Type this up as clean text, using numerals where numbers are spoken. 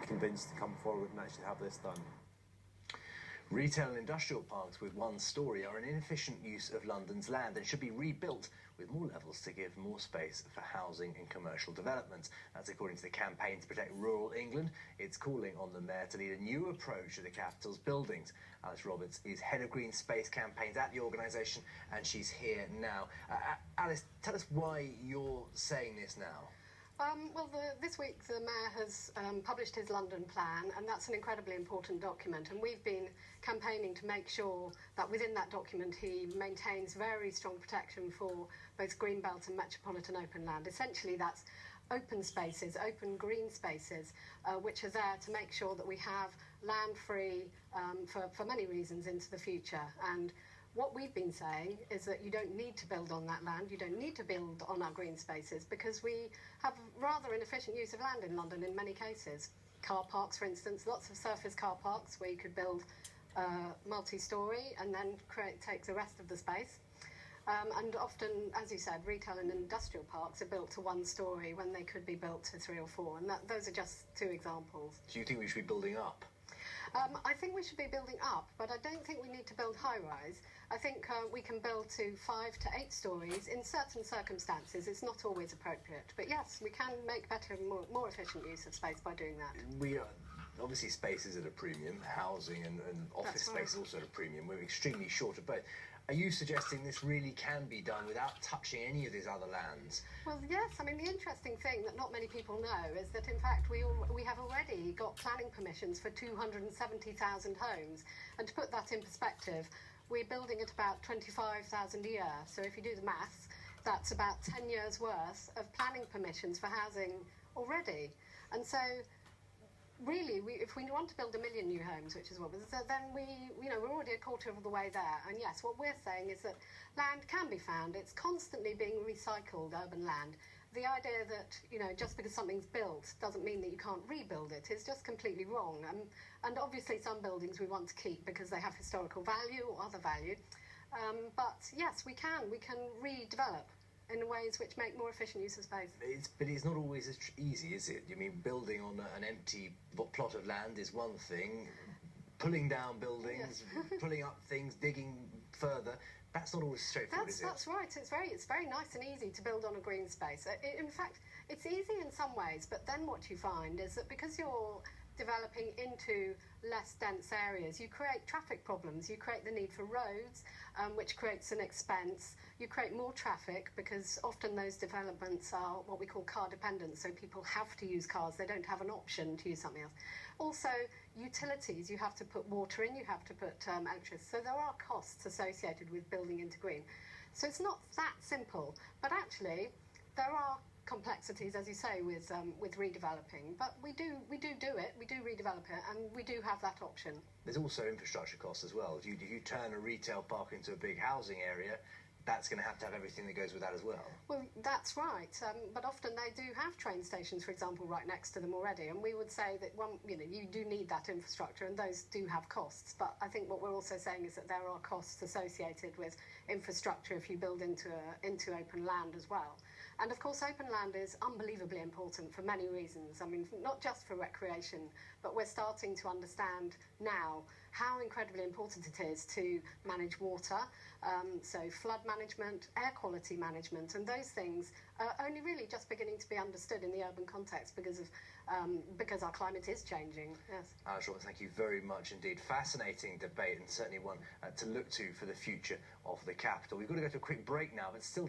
convinced to come forward and actually have this done. Retail and industrial parks with one story are an inefficient use of London's land and should be rebuilt with more levels to give more space for housing and commercial development. That's according to the Campaign to Protect Rural England. It's calling on the Mayor to lead a new approach to the capital's buildings. Alice Roberts is head of Green Space Campaigns at the organisation, and she's here now. Alice, tell us why you're saying this now. This week the Mayor has published his London plan, and that's an incredibly important document, and we've been campaigning to make sure that within that document he maintains very strong protection for both greenbelt and metropolitan open land. Essentially that's open spaces, open green spaces, which are there to make sure that we have land free for many reasons into the future. And what we've been saying is that you don't need to build on that land, you don't need to build on our green spaces, because we have rather inefficient use of land in London in many cases. Car parks, for instance, lots of surface car parks where you could build multi-storey and then take the rest of the space. And often, as you said, retail and industrial parks are built to one story when they could be built to 3 or 4, and those are just 2 examples. Do you think we should be building up? I think we should be building up, but I don't think we need to build high-rise. I think we can build to 5 to 8 stories in certain circumstances. It's not always appropriate, but yes, we can make better and more efficient use of space by doing that. We are obviously space is at a premium, housing and office space is also at a premium. We're extremely short of both. Are you suggesting this really can be done without touching any of these other lands? Well, yes. I mean, the interesting thing that not many people know is that, in fact, we have already got planning permissions for 270,000 homes. And to put that in perspective, we're building at about 25,000 a year. So if you do the maths, that's about 10 years' worth of planning permissions for housing already. And so really, if we want to build 1 million new homes, which is what we're saying, then we're already a quarter of the way there. And yes, what we're saying is that land can be found. It's constantly being recycled, urban land. The idea that, just because something's built doesn't mean that you can't rebuild it is just completely wrong. And obviously some buildings we want to keep because they have historical value or other value. But yes, we can redevelop in ways which make more efficient use of space. But it's not always as easy, is it? You mean building on an empty plot of land is one thing, pulling down buildings, yes. Pulling up things, digging further, that's not always straightforward, is it? That's right. It's very nice and easy to build on a green space. In fact, it's easy in some ways, but then what you find is that because you're developing into less dense areas, you create traffic problems, you create the need for roads, which creates an expense, you create more traffic because often those developments are what we call car dependent, so people have to use cars, they don't have an option to use something else. Also, utilities, you have to put water in, you have to put electricity, so there are costs associated with building into green. So it's not that simple, but actually there are complexities, as you say, with redeveloping, but we do it, we do redevelop it, and we do have that option. There's also infrastructure costs as well. If you turn a retail park into a big housing area, that's going to have everything that goes with that as well. Well, that's right, but often they do have train stations, for example, right next to them already, and we would say that you do need that infrastructure, and those do have costs. But I think what we're also saying is that there are costs associated with infrastructure if you build into open land as well. And of course, open land is unbelievably important for many reasons. I mean, not just for recreation, but we're starting to understand now how incredibly important it is to manage water, so flood management, air quality management, and those things are only really just beginning to be understood in the urban context because our climate is changing. Yes. Alice Roberts, thank you very much indeed. Fascinating debate, and certainly one to look to for the future of the capital. We've got to go to a quick break now, but still